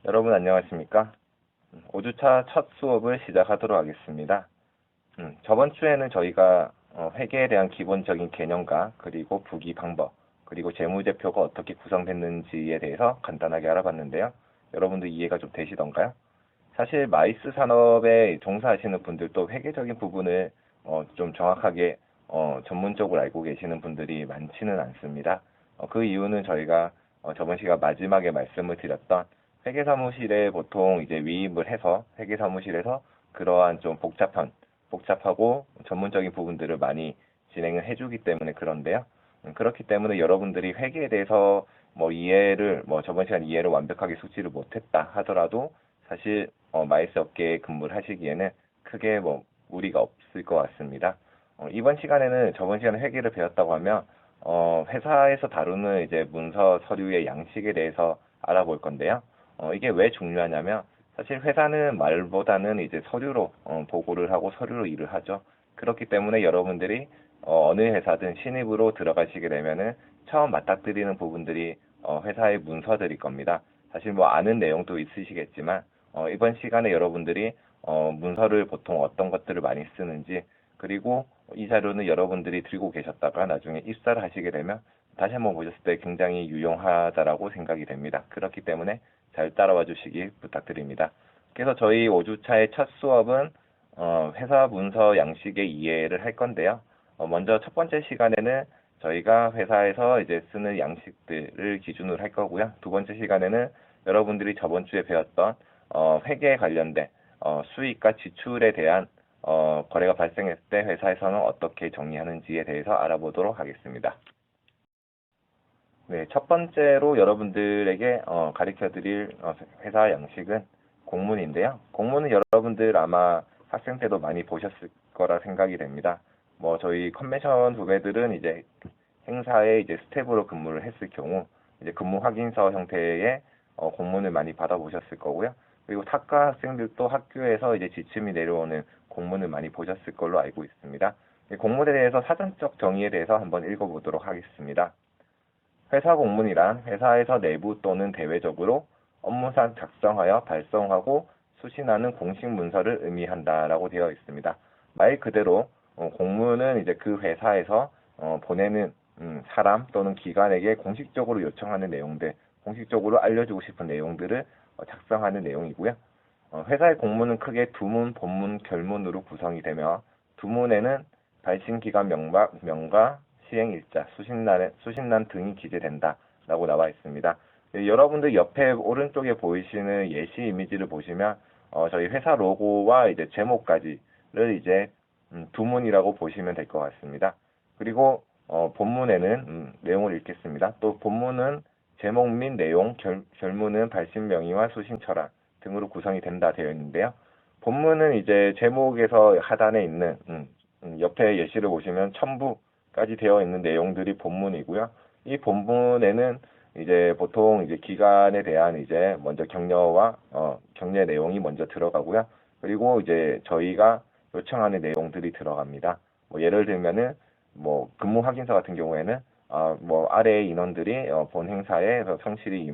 여러분 안녕하십니까? 5주차 첫 수업을 시작하도록 하겠습니다. 저번 주에는 저희가 회계에 대한 기본적인 개념과 그리고 부기 방법, 그리고 재무제표가 어떻게 구성됐는지에 대해서 간단하게 알아봤는데요. 여러분들 이해가 좀 되시던가요? 사실 마이스 산업에 종사하시는 분들도 회계적인 부분을 좀 정확하게 전문적으로 알고 계시는 분들이 많지는 않습니다. 그 이유는 저희가 저번 시간 마지막에 말씀을 드렸던 회계사무실에 보통 이제 위임을 해서 회계사무실에서 그러한 좀 복잡하고 전문적인 부분들을 많이 진행을 해주기 때문에 그런데요. 그렇기 때문에 여러분들이 회계에 대해서 저번 시간 이해를 완벽하게 숙지를 못했다 하더라도 사실 마이스 업계에 근무를 하시기에는 크게 무리가 없을 것 같습니다. 이번 시간에는 저번 시간에 회계를 배웠다고 하면 회사에서 다루는 이제 문서 서류의 양식에 대해서 알아볼 건데요. 이게 왜 중요하냐면 사실 회사는 말보다는 이제 서류로 보고를 하고 서류로 일을 하죠. 그렇기 때문에 여러분들이 어느 회사든 신입으로 들어가시게 되면은 처음 맞닥뜨리는 부분들이 회사의 문서들일 겁니다. 사실 아는 내용도 있으시겠지만 이번 시간에 여러분들이 문서를 보통 어떤 것들을 많이 쓰는지, 그리고 이 자료는 여러분들이 들고 계셨다가 나중에 입사를 하시게 되면 다시 한번 보셨을 때 굉장히 유용하다라고 생각이 됩니다. 그렇기 때문에 잘 따라와 주시기 부탁드립니다. 그래서 저희 5주차의 첫 수업은 회사 문서 양식의 이해를 할 건데요. 먼저 첫 번째 시간에는 저희가 회사에서 이제 쓰는 양식들을 기준으로 할 거고요. 두 번째 시간에는 여러분들이 저번 주에 배웠던 회계에 관련된 수익과 지출에 대한 거래가 발생했을 때 회사에서는 어떻게 정리하는지에 대해서 알아보도록 하겠습니다. 네, 첫 번째로 여러분들에게 가르쳐 드릴 회사 양식은 공문인데요. 공문은 여러분들 아마 학생 때도 많이 보셨을 거라 생각이 됩니다. 저희 컨벤션 후배들은 이제 행사에 이제 스텝으로 근무를 했을 경우 이제 근무 확인서 형태의 공문을 많이 받아보셨을 거고요. 그리고 타과 학생들도 학교에서 이제 지침이 내려오는 공문을 많이 보셨을 걸로 알고 있습니다. 이 공문에 대해서 사전적 정의에 대해서 한번 읽어보도록 하겠습니다. 회사 공문이란 회사에서 내부 또는 대외적으로 업무상 작성하여 발송하고 수신하는 공식 문서를 의미한다라고 되어 있습니다. 말 그대로 공문은 이제 그 회사에서 보내는 사람 또는 기관에게 공식적으로 요청하는 내용들, 공식적으로 알려주고 싶은 내용들을 작성하는 내용이고요. 회사의 공문은 크게 두문, 본문, 결문으로 구성이 되며 두문에는 발신기간 명과 시행일자, 수신란 등이 기재된다라고 나와 있습니다. 여러분들 옆에 오른쪽에 보이시는 예시 이미지를 보시면 저희 회사 로고와 이제 제목까지를 이제 두문이라고 보시면 될 것 같습니다. 그리고 본문에는 내용을 읽겠습니다. 또 본문은 제목 및 내용, 결문은 발신 명의와 수신 철학 등으로 구성이 된다 되어 있는데요. 본문은 이제 제목에서 하단에 있는 옆에 예시를 보시면 첨부까지 되어 있는 내용들이 본문이고요. 이 본문에는 이제 보통 이제 기간에 대한 이제 먼저 격려 내용이 먼저 들어가고요. 그리고 이제 저희가 요청하는 내용들이 들어갑니다. 예를 들면은 근무 확인서 같은 경우에는 아래의 인원들이 본 행사에 성실히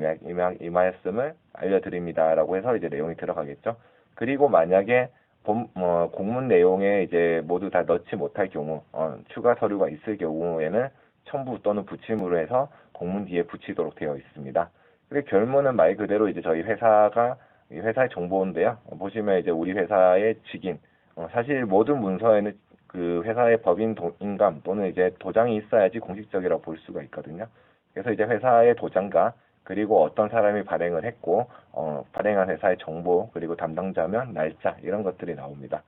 임하였음을 알려드립니다라고 해서 이제 내용이 들어가겠죠. 그리고 만약에 공문 내용에 이제 모두 다 넣지 못할 경우, 추가 서류가 있을 경우에는 첨부 또는 붙임으로 해서 공문 뒤에 붙이도록 되어 있습니다. 그리고 결문은 말 그대로 이제 저희 회사의 정보인데요. 보시면 이제 우리 회사의 직인, 사실 모든 문서에는 그 회사의 법인 인감 또는 이제 도장이 있어야지 공식적이라고 볼 수가 있거든요. 그래서 이제 회사의 도장과 그리고 어떤 사람이 발행을 했고 발행한 회사의 정보, 그리고 담당자명, 날짜 이런 것들이 나옵니다.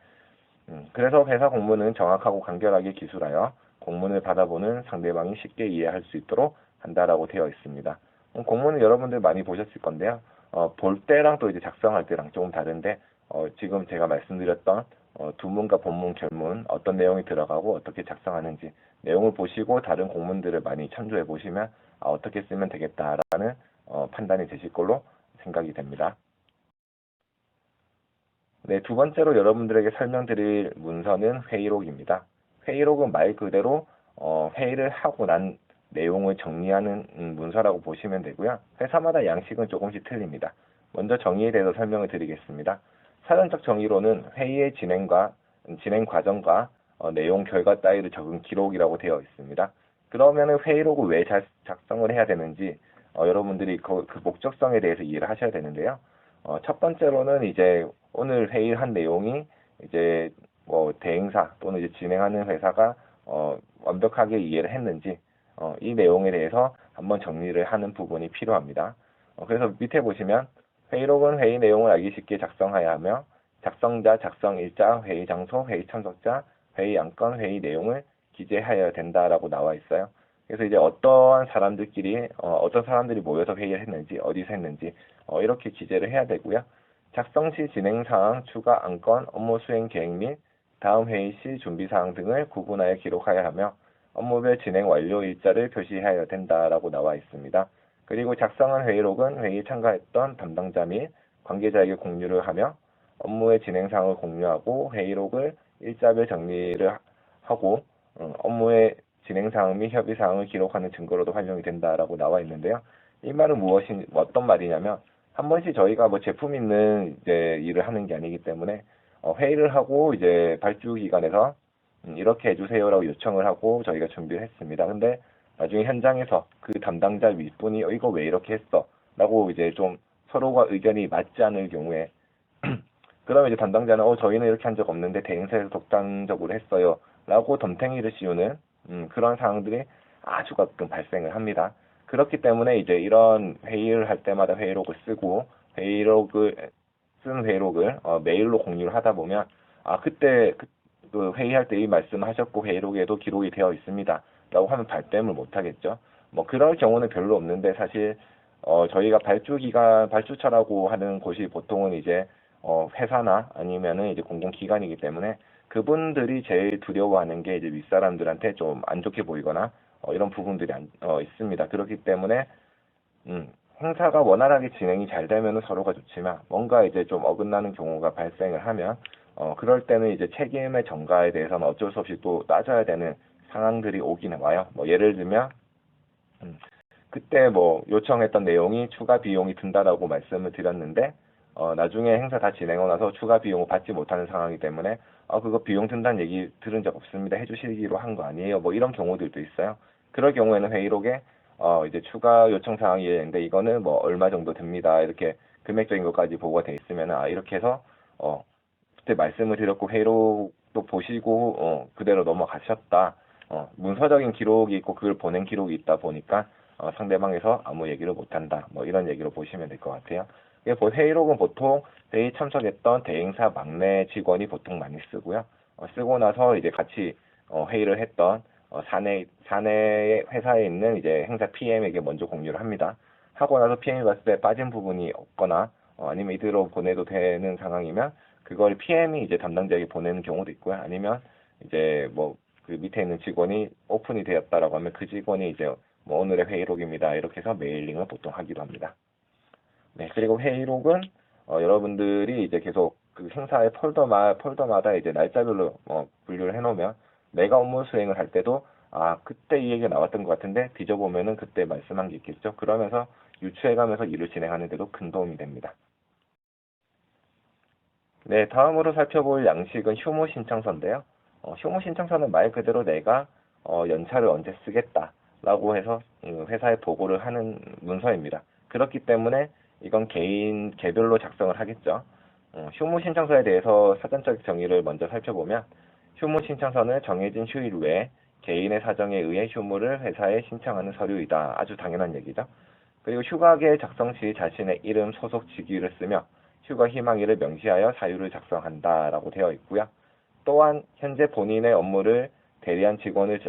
그래서 회사 공문은 정확하고 간결하게 기술하여 공문을 받아보는 상대방이 쉽게 이해할 수 있도록 한다라고 되어 있습니다. 공문은 여러분들 많이 보셨을 건데요. 볼 때랑 또 이제 작성할 때랑 조금 다른데 지금 제가 말씀드렸던 두문과 본문, 결문 어떤 내용이 들어가고 어떻게 작성하는지 내용을 보시고 다른 공문들을 많이 참조해 보시면 어떻게 쓰면 되겠다라는 판단이 되실 걸로 생각이 됩니다. 네, 두 번째로 여러분들에게 설명드릴 문서는 회의록입니다. 회의록은 말 그대로 회의를 하고 난 내용을 정리하는 문서라고 보시면 되고요. 회사마다 양식은 조금씩 틀립니다. 먼저 정의에 대해서 설명을 드리겠습니다. 사전적 정의로는 회의의 진행 과정과 내용, 결과 따위를 적은 기록이라고 되어 있습니다. 그러면은 회의록을 왜 작성을 해야 되는지 여러분들이 그 목적성에 대해서 이해를 하셔야 되는데요. 첫 번째로는 이제 오늘 회의한 내용이 이제 뭐 대행사 또는 이제 진행하는 회사가 완벽하게 이해를 했는지 이 내용에 대해서 한번 정리를 하는 부분이 필요합니다. 그래서 밑에 보시면 회의록은 회의 내용을 알기 쉽게 작성하여야 하며 작성자, 작성일자, 회의 장소, 회의 참석자, 회의 안건, 회의 내용을 기재하여야 된다라고 나와 있어요. 그래서 이제 어떤 사람들이 모여서 회의를 했는지, 어디서 했는지 이렇게 기재를 해야 되고요. 작성 시 진행 사항, 추가 안건, 업무 수행 계획 및 다음 회의 시 준비 사항 등을 구분하여 기록하여야 하며 업무별 진행 완료 일자를 표시해야 된다라고 나와 있습니다. 그리고 작성한 회의록은 회의에 참가했던 담당자 및 관계자에게 공유를 하며 업무의 진행 사항을 공유하고 회의록을 일자별 정리를 하고 업무의 진행 사항 및 협의 사항을 기록하는 증거로도 활용이 된다라고 나와 있는데요. 이 말은 어떤 말이냐면 한 번씩 저희가 뭐 제품 있는 이제 일을 하는 게 아니기 때문에 회의를 하고 이제 발주 기관에서 이렇게 해주세요라고 요청을 하고 저희가 준비를 했습니다. 근데 나중에 현장에서 그 담당자 윗분이 이거 왜 이렇게 했어? 라고 이제 좀 서로가 의견이 맞지 않을 경우에 그러면 이제 담당자는 저희는 이렇게 한 적 없는데 대행사에서 독단적으로 했어요. 라고 덤탱이를 씌우는 그런 상황들이 아주 가끔 발생을 합니다. 그렇기 때문에 이제 이런 회의를 할 때마다 회의록을 쓰고 쓴 회의록을 메일로 공유를 하다 보면 그때 그 회의할 때 이 말씀하셨고 회의록에도 기록이 되어 있습니다. 라고 하면 발뺌을 못 하겠죠. 뭐 그럴 경우는 별로 없는데 사실 저희가 발주처라고 하는 곳이 보통은 이제 회사나 아니면은 이제 공공기관이기 때문에 그분들이 제일 두려워하는 게 이제 윗사람들한테 좀 안 좋게 보이거나 이런 부분들이 있습니다. 그렇기 때문에 행사가 원활하게 진행이 잘 되면 서로가 좋지만 뭔가 이제 좀 어긋나는 경우가 발생을 하면 그럴 때는 이제 책임의 전가에 대해서는 어쩔 수 없이 또 따져야 되는 상황들이 오긴 와요. 뭐 예를 들면 그때 뭐 요청했던 내용이 추가 비용이 든다라고 말씀을 드렸는데 나중에 행사 다 진행하고 나서 추가 비용을 받지 못하는 상황이기 때문에 그거 비용 든다는 얘기 들은 적 없습니다. 해주시기로 한 거 아니에요. 뭐 이런 경우들도 있어요. 그럴 경우에는 회의록에 이제 추가 요청 사항이 있는데 이거는 뭐 얼마 정도 듭니다. 이렇게 금액적인 것까지 보고가 돼 있으면 이렇게 해서 그때 말씀을 드렸고 회의록도 보시고 그대로 넘어가셨다. 문서적인 기록이 있고 그걸 보낸 기록이 있다 보니까 상대방에서 아무 얘기를 못한다. 뭐 이런 얘기로 보시면 될 것 같아요. 회의록은 보통 회의 참석했던 대행사 막내 직원이 보통 많이 쓰고요. 쓰고 나서 이제 같이 회의를 했던 사내 회사에 있는 이제 행사 PM에게 먼저 공유를 합니다. 하고 나서 PM이 봤을 때 빠진 부분이 없거나 아니면 이대로 보내도 되는 상황이면 그걸 PM이 이제 담당자에게 보내는 경우도 있고요. 아니면 이제 뭐 그 밑에 있는 직원이 오픈이 되었다라고 하면 그 직원이 이제 뭐 오늘의 회의록입니다. 이렇게 해서 메일링을 보통 하기도 합니다. 네, 그리고 회의록은 여러분들이 이제 계속 그 행사의 폴더마다 이제 날짜별로 분류를 해놓으면 내가 업무 수행을 할 때도 그때 이 얘기가 나왔던 것 같은데 뒤져보면은 그때 말씀한 게 있겠죠. 그러면서 유추해가면서 일을 진행하는 데도 큰 도움이 됩니다. 네, 다음으로 살펴볼 양식은 휴무 신청서인데요. 휴무 신청서는 말 그대로 내가 연차를 언제 쓰겠다라고 해서 회사에 보고를 하는 문서입니다. 그렇기 때문에 이건 개별로 작성을 하겠죠. 휴무 신청서에 대해서 사전적 정의를 먼저 살펴보면 휴무 신청서는 정해진 휴일 외에 개인의 사정에 의해 휴무를 회사에 신청하는 서류이다. 아주 당연한 얘기죠. 그리고 휴가계 작성 시 자신의 이름, 소속 직위를 쓰며 휴가 희망일을 명시하여 사유를 작성한다라고 되어 있고요. 또한 현재 본인의 업무를 대리한 직원을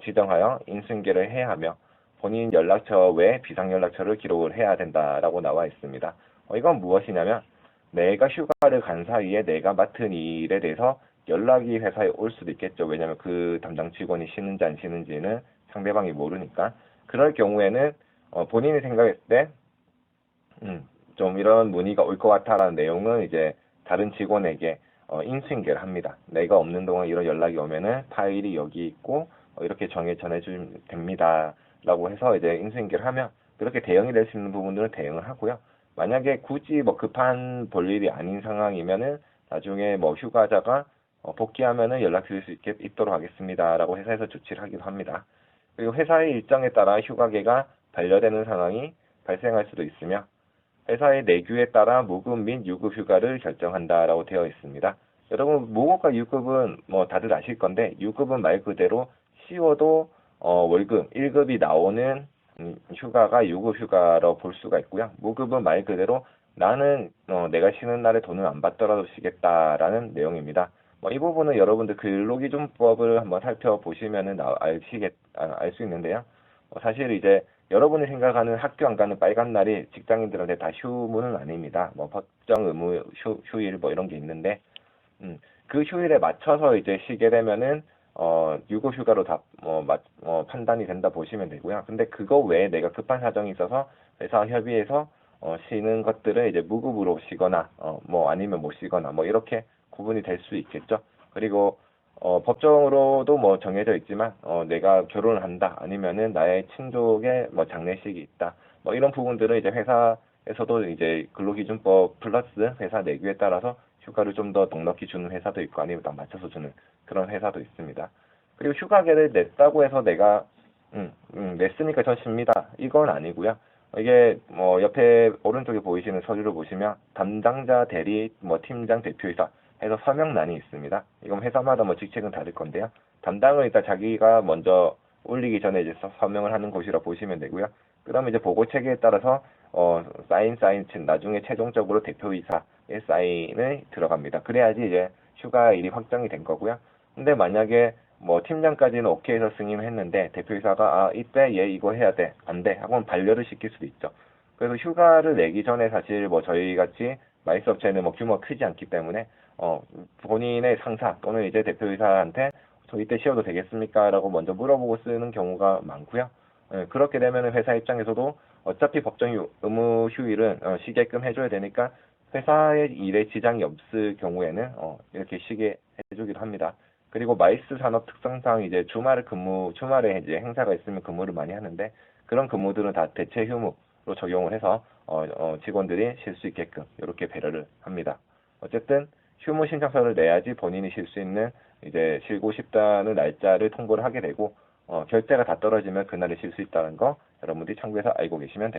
지정하여 인수인계를 해야 하며 본인 연락처 외 비상연락처를 기록을 해야 된다라고 나와 있습니다. 이건 무엇이냐면 내가 휴가를 간 사이에 내가 맡은 일에 대해서 연락이 회사에 올 수도 있겠죠. 왜냐하면 그 담당 직원이 쉬는지 안 쉬는지는 상대방이 모르니까. 그럴 경우에는 본인이 생각했을 때 좀 이런 문의가 올 것 같아라는 내용은 이제 다른 직원에게 인수인계를 합니다. 내가 없는 동안 이런 연락이 오면은 파일이 여기 있고 이렇게 전해주면 됩니다. 라고 해서 이제 인수인계를 하면 그렇게 대응이 될 수 있는 부분들은 대응을 하고요. 만약에 굳이 뭐 급한 볼일이 아닌 상황이면은 나중에 뭐 휴가자가 복귀하면은 연락드릴 수 있도록 하겠습니다라고 회사에서 조치를 하기도 합니다. 그리고 회사의 일정에 따라 휴가계가 반려되는 상황이 발생할 수도 있으며 회사의 내규에 따라 무급 및 유급 휴가를 결정한다라고 되어 있습니다. 여러분 무급과 유급은 뭐 다들 아실 건데 유급은 말 그대로 쉬어도 월급 1급이 나오는 휴가가 유급 휴가로 볼 수가 있고요. 무급은 말 그대로 나는 내가 쉬는 날에 돈을 안 받더라도 쉬겠다라는 내용입니다. 이 부분은 여러분들 근로기준법을 한번 살펴보시면은 알 수 있는데요. 사실 이제 여러분이 생각하는 학교 안 가는 빨간 날이 직장인들한테 다 휴무는 아닙니다. 법정 의무 휴일 이런 게 있는데, 그 휴일에 맞춰서 이제 쉬게 되면은 유급 휴가로 다 판단이 된다 보시면 되고요. 근데 그거 외에 내가 급한 사정이 있어서 회사 협의해서 쉬는 것들은 이제 무급으로 쉬거나 아니면 못 쉬거나 이렇게 구분이 될 수 있겠죠. 그리고 법정으로도 정해져 있지만 내가 결혼을 한다 아니면은 나의 친족의 장례식이 있다 이런 부분들은 이제 회사에서도 이제 근로기준법 플러스 회사 내규에 따라서 휴가를 좀 더 넉넉히 주는 회사도 있고 아니면 딱 맞춰서 주는 그런 회사도 있습니다. 그리고 휴가계를 냈다고 해서 내가 냈으니까 저 쉽니다. 이건 아니고요. 이게 옆에 오른쪽에 보이시는 서류를 보시면 담당자 대리 팀장 대표이사 해서 서명란이 있습니다. 이건 회사마다 직책은 다를 건데요. 담당을 일단 자기가 먼저 올리기 전에 이제 서명을 하는 곳이라 보시면 되고요. 그다음에 이제 보고 체계에 따라서 사인 나중에 최종적으로 대표이사의 사인을 들어갑니다. 그래야지 이제 휴가일이 확정이 된 거고요. 근데 만약에 팀장까지는 오케이해서 승인했는데 대표이사가 이때 얘 이거 해야 돼 안 돼 하고는 반려를 시킬 수도 있죠. 그래서 휴가를 내기 전에 사실 저희 같이 마이스업체는 규모가 크지 않기 때문에 본인의 상사 또는 이제 대표이사한테 저 이때 쉬어도 되겠습니까? 라고 먼저 물어보고 쓰는 경우가 많고요. 그렇게 되면 회사 입장에서도 어차피 법정 의무 휴일은 쉬게끔 해줘야 되니까 회사의 일에 지장이 없을 경우에는 이렇게 쉬게 해주기도 합니다. 그리고 마이스 산업 특성상 이제 주말에 이제 행사가 있으면 근무를 많이 하는데 그런 근무들은 다 대체 휴무로 적용을 해서 직원들이 쉴 수 있게끔 이렇게 배려를 합니다. 어쨌든 휴무 신청서를 내야지 본인이 쉴 수 있는 이제 쉬고 싶다는 날짜를 통보를 하게 되고 결제가 다 떨어지면 그날에 쉴 수 있다는 거 여러분들이 참고해서 알고 계시면 됩니다.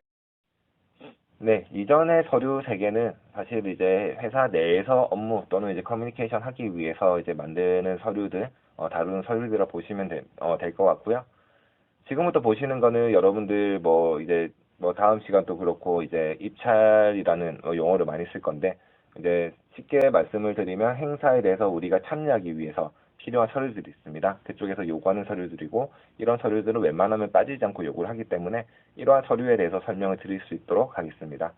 네, 이전의 서류 3개는 사실 이제 회사 내에서 업무 또는 이제 커뮤니케이션 하기 위해서 이제 만드는 서류들, 다루는 서류들을 보시면 될 것 같고요. 지금부터 보시는 거는 여러분들 이제 다음 시간도 그렇고 이제 입찰이라는 용어를 많이 쓸 건데 이제 쉽게 말씀을 드리면 행사에 대해서 우리가 참여하기 위해서 필요한 서류들이 있습니다. 그쪽에서 요구하는 서류들이고 이런 서류들은 웬만하면 빠지지 않고 요구를 하기 때문에 이러한 서류에 대해서 설명을 드릴 수 있도록 하겠습니다.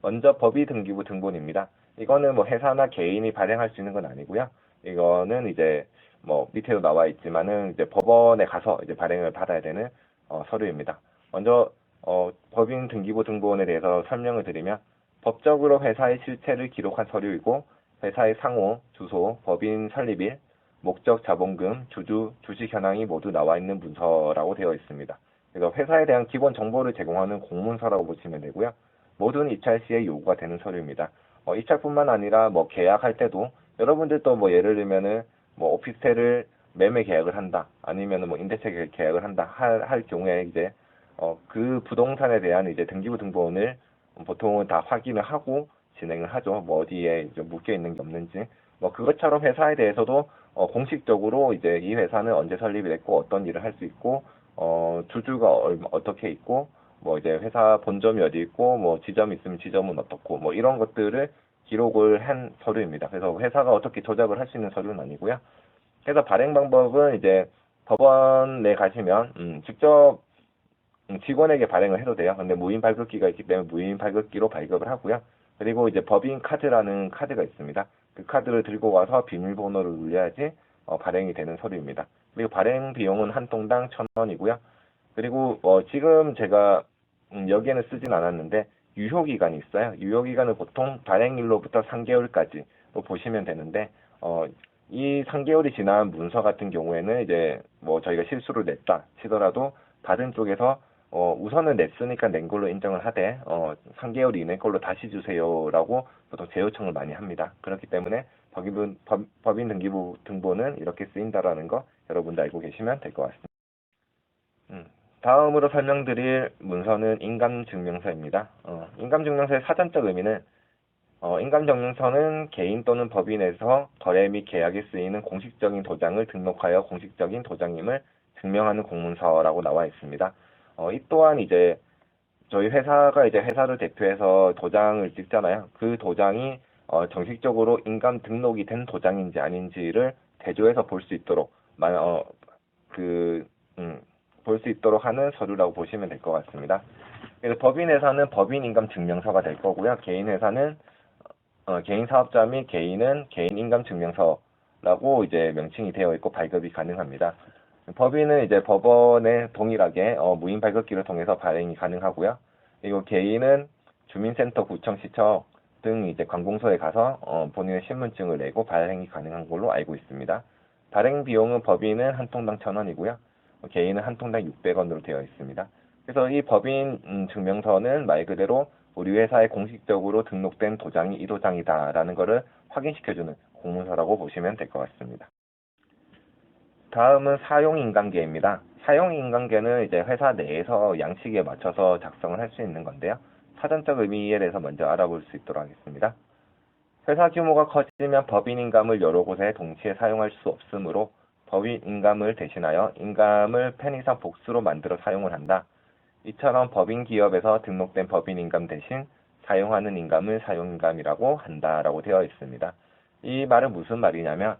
먼저 법의등기부 등본입니다. 이거는 회사나 개인이 발행할 수 있는 건 아니고요. 이거는 이제 밑에도 나와 있지만은 이제 법원에 가서 이제 발행을 받아야 되는 서류입니다. 먼저 법인 등기부 등본에 대해서 설명을 드리면 법적으로 회사의 실체를 기록한 서류이고 회사의 상호, 주소, 법인 설립일, 목적, 자본금, 주식 현황이 모두 나와 있는 문서라고 되어 있습니다. 그래서 회사에 대한 기본 정보를 제공하는 공문서라고 보시면 되고요. 모든 입찰 시에 요구가 되는 서류입니다. 입찰뿐만 아니라 계약할 때도 여러분들도 예를 들면은 오피스텔을 매매 계약을 한다 아니면은 임대차 계약을 한다 할 경우에 이제 그 부동산에 대한 이제 등기부 등본을 보통은 다 확인을 하고 진행을 하죠. 어디에 이제 묶여 있는 게 없는지. 그것처럼 회사에 대해서도 공식적으로 이제 이 회사는 언제 설립이 됐고 어떤 일을 할 수 있고 주주가 어떻게 있고 이제 회사 본점이 어디 있고 지점이 있으면 지점은 어떻고 이런 것들을 기록을 한 서류입니다. 그래서 회사가 어떻게 조작을 할 수 있는 서류는 아니고요. 그래서 발행 방법은 이제 법원에 가시면 직접 직원에게 발행을 해도 돼요. 근데 무인 발급기가 있기 때문에 무인 발급기로 발급을 하고요. 그리고 이제 법인 카드라는 카드가 있습니다. 그 카드를 들고 와서 비밀번호를 눌려야지 발행이 되는 서류입니다. 그리고 발행 비용은 한 통당 1,000원이고요. 그리고 지금 제가 여기에는 쓰진 않았는데 유효기간이 있어요. 유효기간은 보통 발행일로부터 3개월까지 보시면 되는데 이 3개월이 지난 문서 같은 경우에는 이제 저희가 실수를 냈다 치더라도 받은 쪽에서 우선은 냈으니까 낸 걸로 인정을 하되 3개월 이내 걸로 다시 주세요라고 보통 재요청을 많이 합니다. 그렇기 때문에 법인 등기부 등본은 이렇게 쓰인다라는 거 여러분도 알고 계시면 될 것 같습니다. 다음으로 설명드릴 문서는 인감증명서입니다. 인감증명서의 사전적 의미는 인감증명서는 개인 또는 법인에서 거래 및 계약에 쓰이는 공식적인 도장을 등록하여 공식적인 도장임을 증명하는 공문서라고 나와 있습니다. 이 또한 이제 저희 회사가 이제 회사를 대표해서 도장을 찍잖아요. 그 도장이 정식적으로 인감 등록이 된 도장인지 아닌지를 대조해서 볼 수 있도록 볼 수 있도록 하는 서류라고 보시면 될 것 같습니다. 그래서 법인 회사는 법인 인감 증명서가 될 거고요. 개인 회사는 개인 사업자 및 개인은 개인 인감 증명서라고 이제 명칭이 되어 있고 발급이 가능합니다. 법인은 이제 법원에 동일하게 무인 발급기를 통해서 발행이 가능하고요. 그리고 개인은 주민센터, 구청, 시청 등 이제 관공서에 가서 본인의 신분증을 내고 발행이 가능한 걸로 알고 있습니다. 발행 비용은 법인은 한 통당 1,000원이고요. 개인은 한 통당 600원으로 되어 있습니다. 그래서 이 법인 증명서는 말 그대로 우리 회사에 공식적으로 등록된 도장이 이 도장이다라는 것을 확인시켜주는 공문서라고 보시면 될 것 같습니다. 다음은 사용인감계입니다. 사용인감계는 이제 회사 내에서 양식에 맞춰서 작성을 할 수 있는 건데요. 사전적 의미에 대해서 먼저 알아볼 수 있도록 하겠습니다. 회사 규모가 커지면 법인인감을 여러 곳에 동시에 사용할 수 없으므로 법인인감을 대신하여 인감을 편의상 복수로 만들어 사용을 한다. 이처럼 법인 기업에서 등록된 법인인감 대신 사용하는 인감을 사용인감이라고 한다라고 되어 있습니다. 이 말은 무슨 말이냐면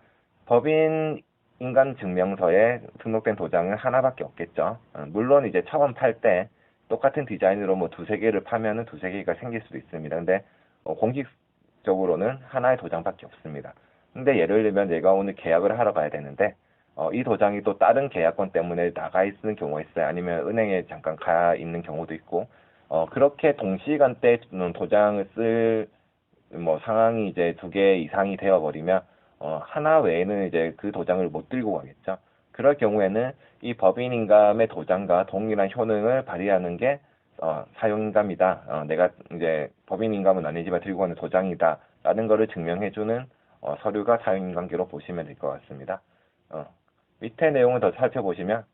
법인 인감 증명서에 등록된 도장은 하나밖에 없겠죠. 물론 이제 처음 팔 때 똑같은 디자인으로 뭐 두세 개를 파면은 두세 개가 생길 수도 있습니다. 근데 공식적으로는 하나의 도장밖에 없습니다. 근데 예를 들면 내가 오늘 계약을 하러 가야 되는데 이 도장이 또 다른 계약권 때문에 나가 있는 경우가 있어요. 아니면 은행에 잠깐 가 있는 경우도 있고 그렇게 동시간대에 도장을 쓸 뭐 상황이 이제 2개 이상이 되어 버리면 하나 외에는 이제 그 도장을 못 들고 가겠죠. 그럴 경우에는 이 법인인감의 도장과 동일한 효능을 발휘하는 게 사용인감이다. 내가 이제 법인인감은 아니지만 들고 가는 도장이다. 라는 것을 증명해주는 서류가 사용인감계로 보시면 될 것 같습니다. 밑에 내용을 더 살펴보시면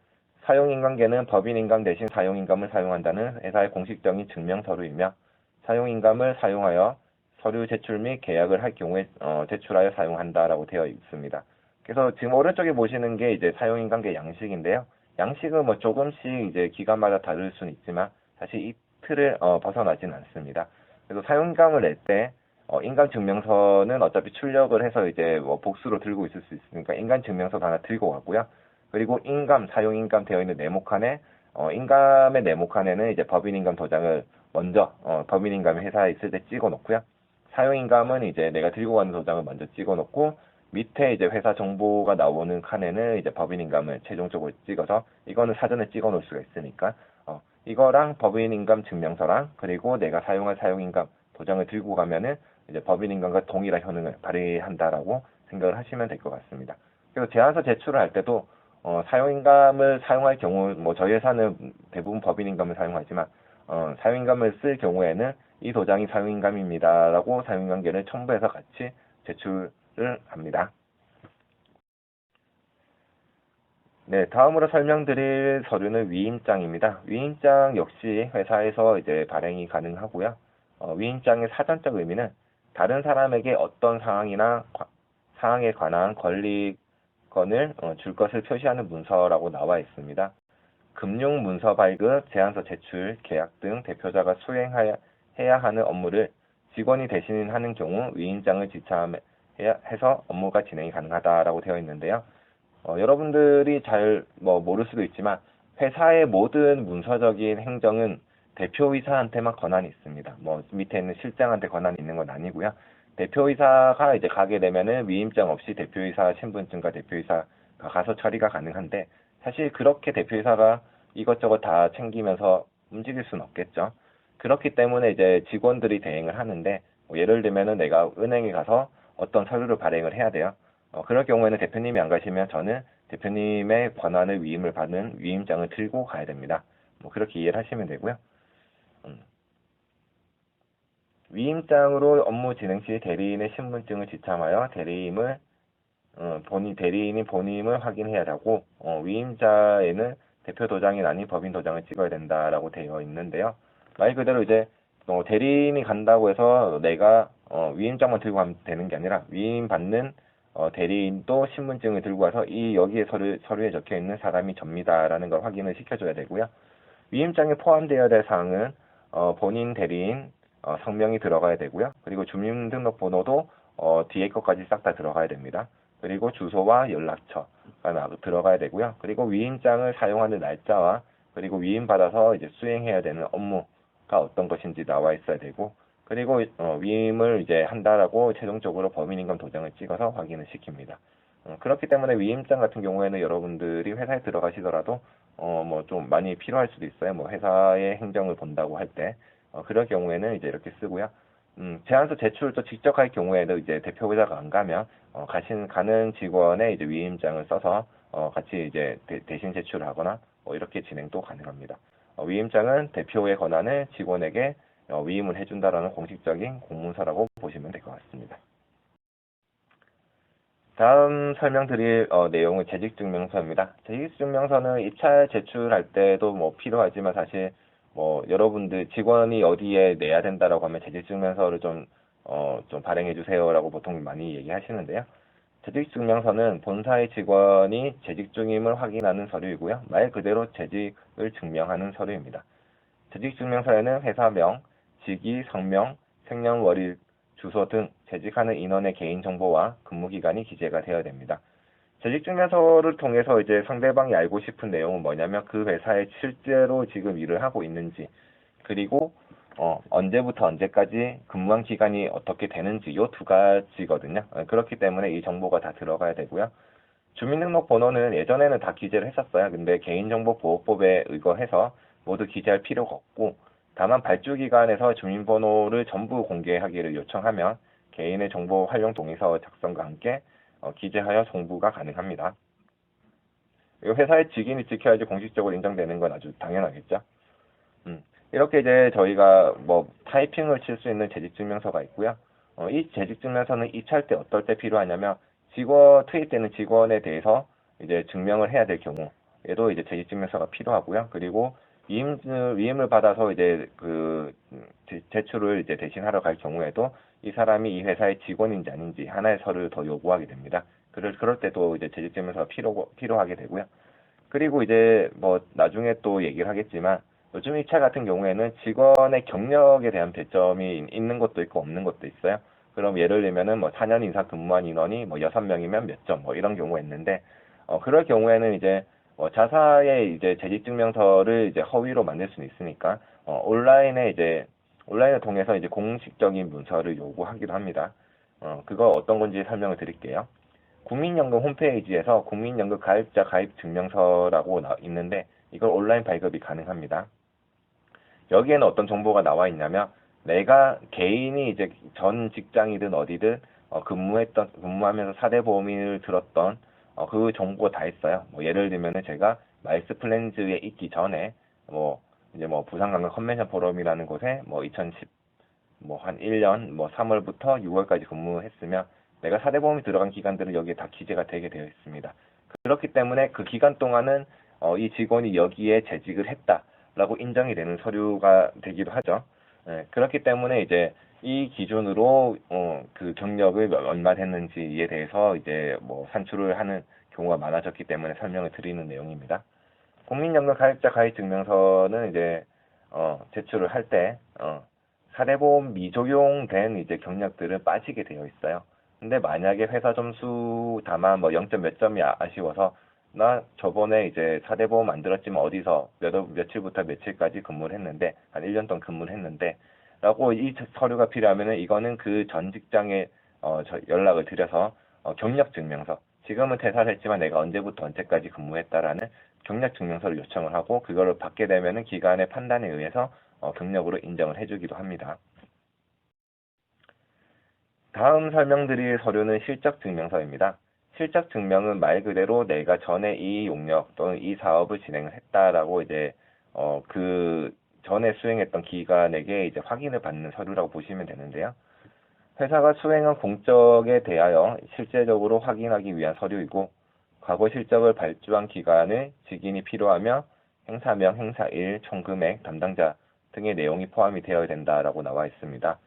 사용인감계는 법인인감 대신 사용인감을 사용한다는 회사의 공식적인 증명서류이며 사용인감을 사용하여 서류 제출 및 계약을 할 경우에 제출하여 사용한다라고 되어 있습니다. 그래서 지금 오른쪽에 보시는 게 이제 사용인감계 양식인데요. 양식은 뭐 조금씩 이제 기관마다 다를 수는 있지만 사실 이 틀을 벗어나진 않습니다. 그래서 사용인감을 낼 때 인감증명서는 어차피 출력을 해서 이제 뭐 복수로 들고 있을 수 있으니까 인감증명서 하나 들고 가고요. 그리고 사용인감 되어 있는 네모칸에 인감의 네모칸에는 이제 법인인감 도장을 먼저 법인인감 회사에 있을 때 찍어 놓고요. 사용인감은 이제 내가 들고 가는 도장을 먼저 찍어 놓고 밑에 이제 회사 정보가 나오는 칸에는 이제 법인인감을 최종적으로 찍어서 이거는 사전에 찍어 놓을 수가 있으니까 이거랑 법인인감 증명서랑 그리고 내가 사용할 사용인감 도장을 들고 가면은 이제 법인인감과 동일한 효능을 발휘한다라고 생각을 하시면 될 것 같습니다. 그래서 제안서 제출을 할 때도 사용인감을 사용할 경우 뭐 저희 회사는 대부분 법인인감을 사용하지만 사용인감을 쓸 경우에는 이 도장이 사용인감입니다라고 사용인감계를 첨부해서 같이 제출을 합니다. 네, 다음으로 설명드릴 서류는 위임장입니다. 위임장 역시 회사에서 이제 발행이 가능하고요. 위임장의 사전적 의미는 다른 사람에게 어떤 사항에 관한 권리권을 줄 것을 표시하는 문서라고 나와 있습니다. 금융 문서 발급, 제안서 제출, 계약 등 대표자가 수행해야 하는 업무를 직원이 대신하는 경우 위임장을 지참해서 업무가 진행이 가능하다라고 되어 있는데요. 여러분들이 잘 모를 수도 있지만 회사의 모든 문서적인 행정은 대표이사한테만 권한이 있습니다. 밑에 있는 실장한테 권한이 있는 건 아니고요. 대표이사가 이제 가게 되면은 위임장 없이 대표이사 신분증과 대표이사가 가서 처리가 가능한데 사실 그렇게 대표이사가 이것저것 다 챙기면서 움직일 수는 없겠죠. 그렇기 때문에 이제 직원들이 대행을 하는데 예를 들면은 내가 은행에 가서 어떤 서류를 발행을 해야 돼요. 그럴 경우에는 대표님이 안 가시면 저는 대표님의 권한을 위임을 받는 위임장을 들고 가야 됩니다. 뭐 그렇게 이해를 하시면 되고요. 위임장으로 업무 진행 시 대리인의 신분증을 지참하여 대리인이 본임을 확인해야 하고, 위임자에는 대표 도장이 아닌 법인 도장을 찍어야 된다라고 되어 있는데요. 말 그대로 이제 대리인이 간다고 해서 내가 위임장만 들고 가면 되는 게 아니라 위임받는 대리인도 신분증을 들고 와서 여기에 서류에 적혀 있는 사람이 접니다라는 걸 확인을 시켜줘야 되고요. 위임장에 포함되어야 될 사항은 본인 대리인 성명이 들어가야 되고요. 그리고 주민등록번호도 뒤에 것까지 싹 다 들어가야 됩니다. 그리고 주소와 연락처가 들어가야 되고요. 그리고 위임장을 사용하는 날짜와 그리고 위임받아서 이제 수행해야 되는 업무가 어떤 것인지 나와 있어야 되고, 그리고 위임을 이제 한다라고 최종적으로 법인임금 도장을 찍어서 확인을 시킵니다. 그렇기 때문에 위임장 같은 경우에는 여러분들이 회사에 들어가시더라도 뭐 좀 많이 필요할 수도 있어요. 뭐 회사의 행정을 본다고 할 때 그럴 경우에는 이제 이렇게 쓰고요. 제안서 제출도 직접 할 경우에도 이제 대표이사가 안 가면 가는 직원의 이제 위임장을 써서 같이 이제 대신 제출하거나 이렇게 진행도 가능합니다. 위임장은 대표의 권한을 직원에게 위임을 해준다라는 공식적인 공문서라고 보시면 될 것 같습니다. 다음 설명드릴 내용은 재직증명서입니다. 재직증명서는 입찰 제출할 때도 뭐 필요하지만 사실 뭐 여러분들 직원이 어디에 내야 된다라고 하면 재직증명서를 좀 발행해 주세요라고 보통 많이 얘기하시는데요. 재직증명서는 본사의 직원이 재직 중임을 확인하는 서류이고요. 말 그대로 재직을 증명하는 서류입니다. 재직증명서에는 회사명, 직위, 성명, 생년월일, 주소 등 재직하는 인원의 개인정보와 근무기간이 기재가 되어야 됩니다. 재직증명서를 통해서 이제 상대방이 알고 싶은 내용은 뭐냐면 그 회사에 실제로 지금 일을 하고 있는지, 그리고 언제부터 언제까지 근무한 기간이 어떻게 되는지 요 두 가지거든요. 그렇기 때문에 이 정보가 다 들어가야 되고요. 주민등록번호는 예전에는 다 기재를 했었어요. 근데 개인정보보호법에 의거해서 모두 기재할 필요가 없고, 다만 발주기관에서 주민번호를 전부 공개하기를 요청하면 개인의 정보 활용 동의서 작성과 함께 기재하여 송부가 가능합니다. 회사의 직인이 지켜야지 공식적으로 인정되는 건 아주 당연하겠죠. 이렇게 이제 저희가 뭐 타이핑을 칠 수 있는 재직증명서가 있고요. 이 재직증명서는 입찰 때 어떨 때 필요하냐면 투입되는 직원에 대해서 이제 증명을 해야 될 경우에도 이제 재직증명서가 필요하고요. 그리고 위임을 받아서 이제 제출을 이제 대신하러 갈 경우에도 이 사람이 이 회사의 직원인지 아닌지 하나의 서류를 더 요구하게 됩니다. 그럴 때도 이제 재직증명서가 필요하게 되고요. 그리고 이제 뭐 나중에 또 얘기를 하겠지만 요즘 입찰 같은 경우에는 직원의 경력에 대한 배점이 있는 것도 있고 없는 것도 있어요. 그럼 예를 들면은 뭐 4년 이상 근무한 인원이 뭐 6명이면 몇 점, 뭐 이런 경우가 있는데, 그럴 경우에는 이제 자사의 이제 재직증명서를 이제 허위로 만들 수는 있으니까, 온라인을 통해서 이제 공식적인 문서를 요구하기도 합니다. 그거 어떤 건지 설명을 드릴게요. 국민연금 홈페이지에서 국민연금 가입자 가입 증명서라고 있는데, 이걸 온라인 발급이 가능합니다. 여기에는 어떤 정보가 나와 있냐면 내가 개인이 이제 전 직장이든 어디든 근무하면서 사대보험을 들었던 그 정보가 다 있어요. 뭐 예를 들면은 제가 마일스 플랜즈에 있기 전에 이제 부산관광 컨벤션 포럼이라는 곳에 2010 한 1년 3월부터 6월까지 근무했으면 내가 사대보험이 들어간 기간들은 여기에 다 기재가 되게 되어 있습니다. 그렇기 때문에 그 기간 동안은 이 직원이 여기에 재직을 했다라고 인정이 되는 서류가 되기도 하죠. 그렇기 때문에 이제 이 기준으로 그 경력을 얼마 됐는지에 대해서 이제 산출을 하는 경우가 많아졌기 때문에 설명을 드리는 내용입니다. 국민연금 가입자 가입 증명서는 이제 제출을 할 때 사대보험 미적용된 이제 경력들은 빠지게 되어 있어요. 근데 만약에 회사 점수 다만 0점 몇 점이 아쉬워서 나 저번에 이제 사대보험 안 들었지만 어디서 며칠부터 며칠까지 근무를 했는데 한 1년 동안 근무를 했는데 라고 이 서류가 필요하면은 이거는 그 전 직장에 연락을 드려서 경력 증명서, 지금은 퇴사를 했지만 내가 언제부터 언제까지 근무했다라는 경력 증명서를 요청을 하고 그거를 받게 되면은 기관의 판단에 의해서 경력으로 인정을 해주기도 합니다. 다음 설명드릴 서류는 실적증명서입니다. 실적증명은 말 그대로 내가 전에 이 용역 또는 이 사업을 진행을 했다라고 이제 그 전에 수행했던 기관에게 이제 확인을 받는 서류라고 보시면 되는데요. 회사가 수행한 공적에 대하여 실제적으로 확인하기 위한 서류이고, 과거 실적을 발주한 기관의 직인이 필요하며 행사명, 행사일, 총금액, 담당자 등의 내용이 포함이 되어야 된다라고 나와 있습니다.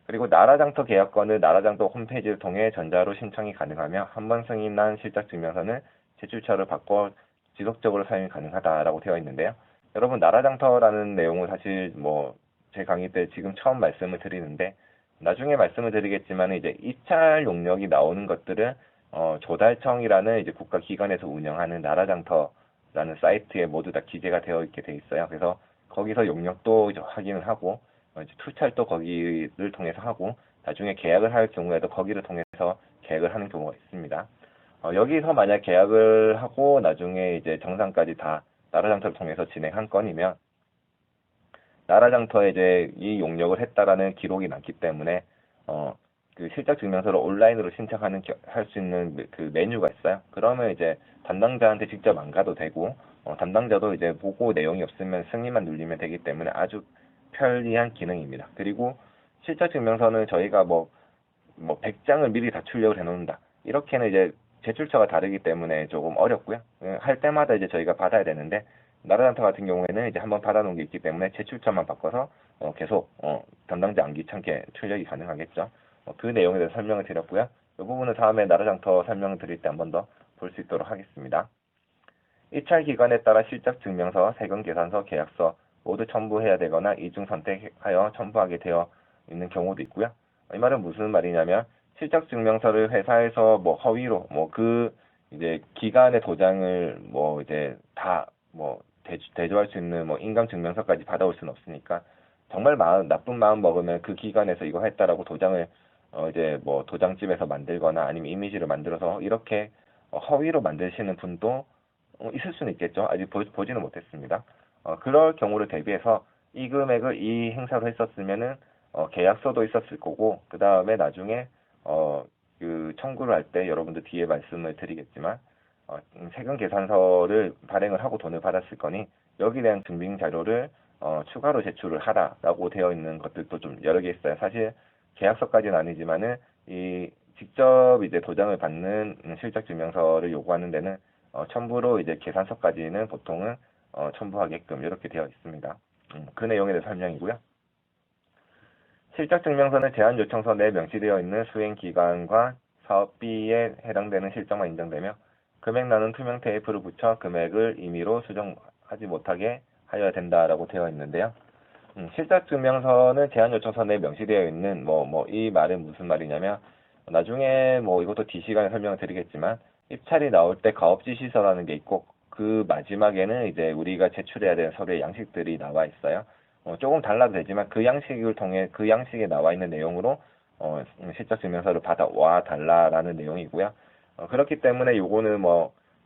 그리고 나라장터 계약권을 나라장터 홈페이지를 통해 전자로 신청이 가능하며 한 번 승인한 실적증명서는 제출처를 바꿔 지속적으로 사용이 가능하다라고 되어 있는데요. 여러분, 나라장터라는 내용을 사실 제 강의 때 지금 처음 말씀을 드리는데, 나중에 말씀을 드리겠지만 이제 입찰 용역이 나오는 것들은 조달청이라는 이제 국가기관에서 운영하는 나라장터라는 사이트에 모두 다 기재가 되어 있게 돼 있어요. 그래서 거기서 용역도 이제 확인을 하고, 이제 투찰도 거기를 통해서 하고, 나중에 계약을 할 경우에도 거기를 통해서 계약을 하는 경우가 있습니다. 여기서 만약 계약을 하고 나중에 이제 정상까지 다 나라장터를 통해서 진행한 건이면 나라장터에 이제 이 용역을 했다라는 기록이 남기 때문에 그 실적 증명서를 온라인으로 신청하는 할 수 있는 그 메뉴가 있어요. 그러면 이제 담당자한테 직접 안 가도 되고 담당자도 이제 보고 내용이 없으면 승인만 눌리면 되기 때문에 아주 편리한 기능입니다. 그리고 실적 증명서는 저희가 100장을 미리 다 출력을 해놓는다. 이렇게는 이제 제출처가 다르기 때문에 조금 어렵고요. 할 때마다 이제 저희가 받아야 되는데, 나라장터 같은 경우에는 이제 한번 받아놓은 게 있기 때문에 제출처만 바꿔서 계속 담당자 안 귀찮게 출력이 가능하겠죠. 그 내용에 대해서 설명을 드렸고요. 이 부분은 다음에 나라장터 설명을 드릴 때 한 번 더 볼 수 있도록 하겠습니다. 입찰 기간에 따라 실적 증명서, 세금 계산서, 계약서 모두 첨부해야 되거나 이중 선택하여 첨부하게 되어 있는 경우도 있고요. 이 말은 무슨 말이냐면, 실적 증명서를 회사에서 허위로 그 이제 기간의 도장을 이제 다 대조할 수 있는 인감 증명서까지 받아올 수는 없으니까, 정말 나쁜 마음 먹으면 그 기관에서 이거 했다라고 도장을 이제 도장집에서 만들거나 아니면 이미지를 만들어서 이렇게 허위로 만드시는 분도 있을 수는 있겠죠. 아직 보지는 못했습니다. 그럴 경우를 대비해서 이 금액을 이 행사로 했었으면은 계약서도 있었을 거고, 그 다음에 나중에 그 청구를 할 때 여러분들 뒤에 말씀을 드리겠지만 세금 계산서를 발행을 하고 돈을 받았을 거니 여기에 대한 증빙 자료를 추가로 제출을 하라라고 되어 있는 것들도 좀 여러 개 있어요. 사실 계약서까지는 아니지만은 이 직접 이제 도장을 받는 실적 증명서를 요구하는 데는 첨부로 이제 계산서까지는 보통은 첨부하게끔 이렇게 되어 있습니다. 그 내용에 대한 설명이고요. 실적 증명서는 제한 요청서 내에 명시되어 있는 수행 기간과 사업비에 해당되는 실적만 인정되며 금액란은 투명 테이프를 붙여 금액을 임의로 수정하지 못하게 하여야 된다라고 되어 있는데요. 실적 증명서는 제한 요청서 내에 명시되어 있는 이 말은 무슨 말이냐면, 나중에 이것도 D 시간에 설명을 드리겠지만 입찰이 나올 때 가업지시서라는 게 있고, 그 마지막에는 이제 우리가 제출해야 되는 서류의 양식들이 나와 있어요. 조금 달라도 되지만 그 양식을 통해 그 양식에 나와 있는 내용으로 실적 증명서를 받아와 달라라는 내용이고요. 그렇기 때문에 요거는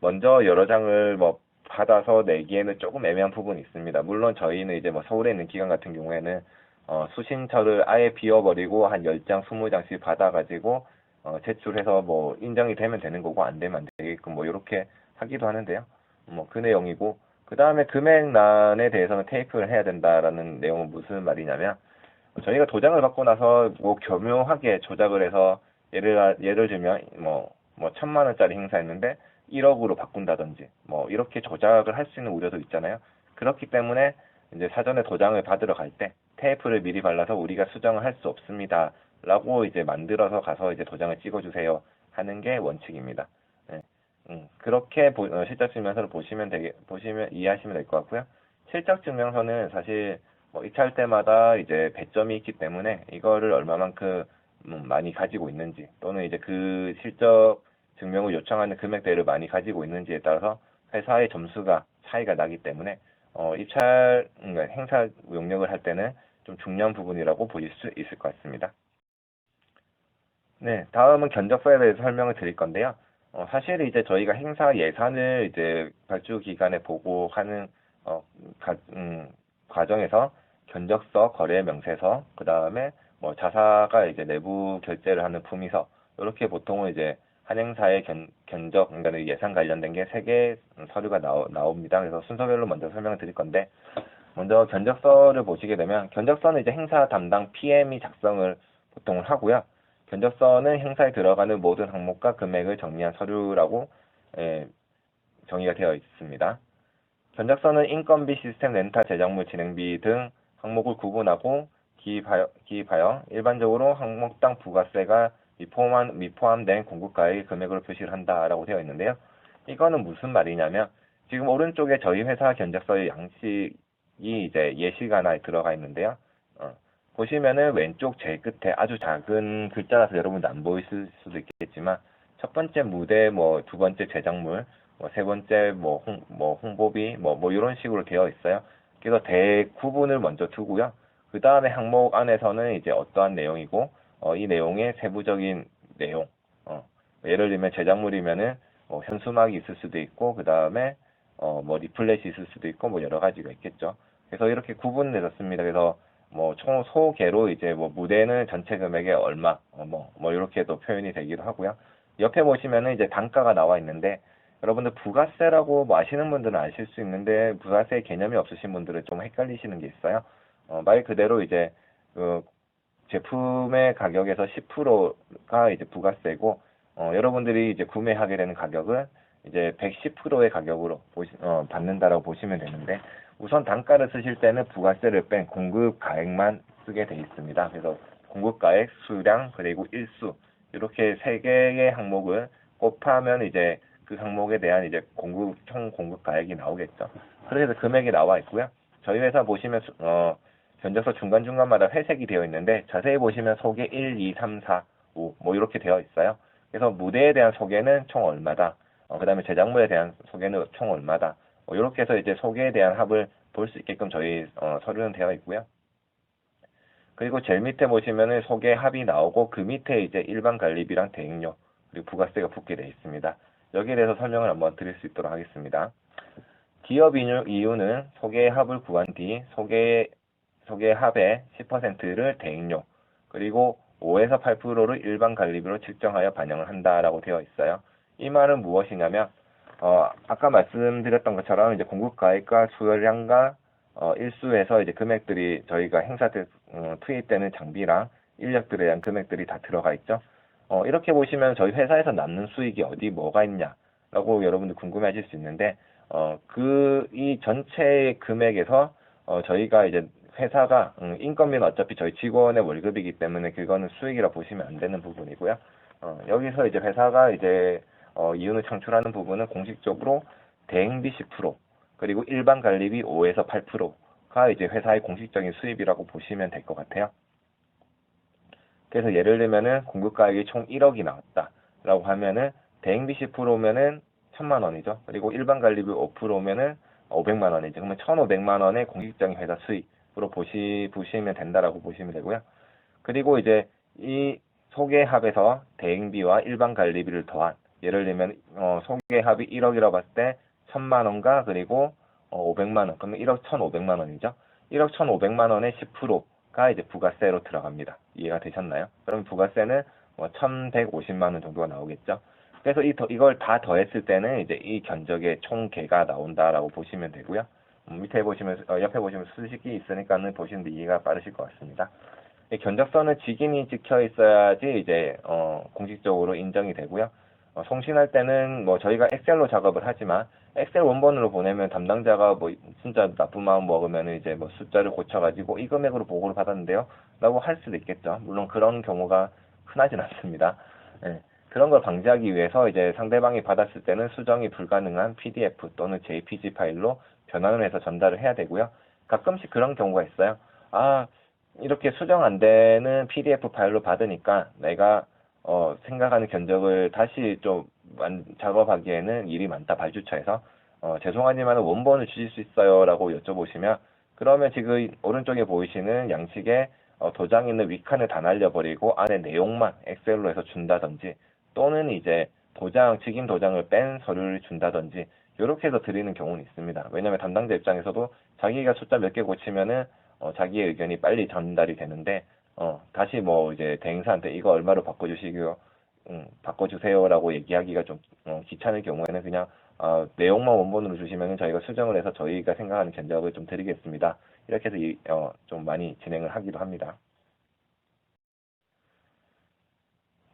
먼저 여러 장을 받아서 내기에는 조금 애매한 부분이 있습니다. 물론 저희는 이제 서울에 있는 기관 같은 경우에는 수신처를 아예 비워버리고 한 10장, 20장씩 받아가지고 제출해서 인정이 되면 되는 거고 안 되면 안 되게끔 이렇게 하기도 하는데요. 그 내용이고, 그 다음에 금액란에 대해서는 테이프를 해야 된다라는 내용은 무슨 말이냐면, 저희가 도장을 받고 나서 교묘하게 조작을 해서 예를 들면 1,000만 원짜리 행사했는데 1억으로 바꾼다든지 이렇게 조작을 할 수 있는 우려도 있잖아요. 그렇기 때문에 이제 사전에 도장을 받으러 갈 때 테이프를 미리 발라서 우리가 수정을 할 수 없습니다 라고 이제 만들어서 가서 이제 도장을 찍어주세요 하는 게 원칙입니다. 네. 그렇게 실적 증명서를 보시면 이해하시면 될 것 같고요. 실적 증명서는 사실 입찰 때마다 이제 배점이 있기 때문에 이거를 얼마만큼 많이 가지고 있는지, 또는 이제 그 실적 증명을 요청하는 금액대를 많이 가지고 있는지에 따라서 회사의 점수가 차이가 나기 때문에 입찰 행사 용역을 할 때는 좀 중요한 부분이라고 보실 수 있을 것 같습니다. 네, 다음은 견적서에 대해서 설명을 드릴 건데요. 사실 이제 저희가 행사 예산을 이제 발주 기간에 보고하는 과정에서 견적서, 거래 명세서, 그 다음에 자사가 이제 내부 결제를 하는 품위서, 이렇게 보통은 이제 한 행사의 견적, 그러니까 예산 관련된 게 3개 서류가 나옵니다. 그래서 순서별로 먼저 설명을 드릴 건데, 먼저 견적서를 보시게 되면, 견적서는 이제 행사 담당 PM이 작성을 보통을 하고요. 견적서는 행사에 들어가는 모든 항목과 금액을 정리한 서류라고 정의가 되어 있습니다. 견적서는 인건비, 시스템, 렌탈, 제작물, 진행비 등 항목을 구분하고 기입하여 일반적으로 항목당 부가세가 미포함된 공급가액의 금액으로 표시를 한다라고 되어 있는데요. 이거는 무슨 말이냐면 지금 오른쪽에 저희 회사 견적서의 양식이 이제 예시가 들어가 있는데요. 보시면은 왼쪽 제일 끝에 아주 작은 글자라서 여러분들 안 보이실 수도 있겠지만 첫 번째 무대, 두 번째 제작물, 세 번째 홍보비, 이런 식으로 되어 있어요. 그래서 대구분을 먼저 두고요. 그 다음에 항목 안에서는 이제 어떠한 내용이고, 이 내용의 세부적인 내용, 예를 들면 제작물이면은 현수막이 있을 수도 있고, 그 다음에 리플렛이 있을 수도 있고, 여러 가지가 있겠죠. 그래서 이렇게 구분해졌습니다. 그래서 총 소개로 이제 무대는 전체 금액의 얼마, 이렇게도 표현이 되기도 하고요. 옆에 보시면은 이제 단가가 나와 있는데, 여러분들 부가세라고 아시는 분들은 아실 수 있는데, 부가세 개념이 없으신 분들은 좀 헷갈리시는 게 있어요. 말 그대로 이제, 제품의 가격에서 10%가 이제 부가세고, 여러분들이 이제 구매하게 되는 가격은 이제 110%의 가격으로 받는다라고 보시면 되는데, 우선 단가를 쓰실 때는 부가세를 뺀 공급 가액만 쓰게 돼 있습니다. 그래서 공급 가액, 수량, 그리고 일수, 이렇게 3개의 항목을 곱하면 이제 그 항목에 대한 이제 총 공급 가액이 나오겠죠. 그래서 금액이 나와 있고요. 저희 회사 보시면 견적서 중간중간마다 회색이 되어 있는데 자세히 보시면 소개 1, 2, 3, 4, 5 이렇게 되어 있어요. 그래서 무대에 대한 소개는 총 얼마다, 그 다음에 제작물에 대한 소개는 총 얼마다, 이렇게 해서 이제 소개에 대한 합을 볼 수 있게끔 저희 서류는 되어 있고요. 그리고 제일 밑에 보시면은 소개 합이 나오고 그 밑에 이제 일반 관리비랑 대행료 그리고 부가세가 붙게 되어 있습니다. 여기에 대해서 설명을 한번 드릴 수 있도록 하겠습니다. 기업 이유는 소개 합을 구한 뒤 소개 합의 10%를 대행료 그리고 5에서 8%를 일반 관리비로 측정하여 반영을 한다라고 되어 있어요. 이 말은 무엇이냐면 아까 말씀드렸던 것처럼 이제 공급 가액과 수량과 일수에서 이제 금액들이 저희가 행사 때 투입되는 장비랑 인력들에 대한 금액들이 다 들어가 있죠. 이렇게 보시면 저희 회사에서 남는 수익이 뭐가 있냐라고 여러분들 궁금해하실 수 있는데 이 전체 금액에서 저희가 이제 회사가 인건비는 어차피 저희 직원의 월급이기 때문에 그거는 수익이라 보시면 안 되는 부분이고요. 여기서 이제 회사가 이제 이윤을 창출하는 부분은 공식적으로 대행비 10% 그리고 일반 관리비 5에서 8%가 이제 회사의 공식적인 수입이라고 보시면 될 것 같아요. 그래서 예를 들면은 공급가액이 총 1억이 나왔다라고 하면은 대행비 10%면은 1,000만 원이죠. 그리고 일반 관리비 5%면은 500만 원이죠. 그러면 1,500만 원의 공식적인 회사 수입으로 보시면 된다라고 보시면 되고요. 그리고 이제 이 소개합에서 대행비와 일반 관리비를 더한 예를 들면 소개합이 1억이라고 봤을 때 1,000만 원과 그리고 500만 원 그러면 1억 1,500만 원이죠. 1억 1,500만 원의 10%가 이제 부가세로 들어갑니다. 이해가 되셨나요? 그럼 부가세는 1,150만 원 정도가 나오겠죠. 그래서 이걸 다 더했을 때는 이제 이 견적의 총계가 나온다라고 보시면 되고요. 밑에 보시면 옆에 보시면 수식이 있으니까는 보시는데 이해가 빠르실 것 같습니다. 견적서는 직인이 찍혀 있어야지 이제 공식적으로 인정이 되고요. 송신할 때는 저희가 엑셀로 작업을 하지만 엑셀 원본으로 보내면 담당자가 진짜 나쁜 마음 먹으면 이제 숫자를 고쳐가지고 이 금액으로 보고를 받았는데요 라고 할 수도 있겠죠. 물론 그런 경우가 흔하진 않습니다. 네. 그런 걸 방지하기 위해서 이제 상대방이 받았을 때는 수정이 불가능한 PDF 또는 JPG 파일로 변환을 해서 전달을 해야 되고요. 가끔씩 그런 경우가 있어요. 이렇게 수정 안 되는 PDF 파일로 받으니까 내가 생각하는 견적을 다시 좀 작업하기에는 일이 많다 발주처에서 죄송하지만 원본을 주실 수 있어요 라고 여쭤보시면 그러면 지금 오른쪽에 보이시는 양식에 도장 있는 윗칸을 다 날려버리고 안에 내용만 엑셀로 해서 준다든지 또는 이제 직인 도장을 뺀 서류를 준다든지 이렇게 해서 드리는 경우는 있습니다. 왜냐하면 담당자 입장에서도 자기가 숫자 몇 개 고치면은 자기의 의견이 빨리 전달이 되는데 다시 이제 대행사한테 이거 얼마로 바꿔주시고요 바꿔주세요라고 얘기하기가 좀 귀찮을 경우에는 그냥 내용만 원본으로 주시면 저희가 수정을 해서 저희가 생각하는 견적을 좀 드리겠습니다. 이렇게 해서 좀 많이 진행을 하기도 합니다.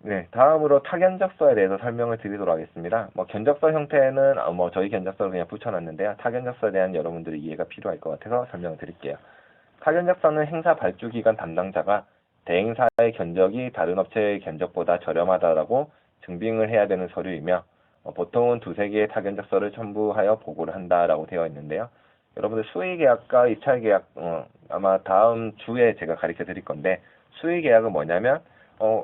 네, 다음으로 타견적서에 대해서 설명을 드리도록 하겠습니다. 견적서 형태는 저희 견적서를 그냥 붙여놨는데요. 타견적서에 대한 여러분들의 이해가 필요할 것 같아서 설명을 드릴게요. 타견적서는 행사 발주 기간 담당자가 대행사의 견적이 다른 업체의 견적보다 저렴하다라고 증빙을 해야 되는 서류이며 보통은 두세 개의 타견적서를 첨부하여 보고를 한다라고 되어 있는데요. 여러분들 수의계약과 입찰계약 아마 다음 주에 제가 가르쳐 드릴 건데 수의계약은 뭐냐면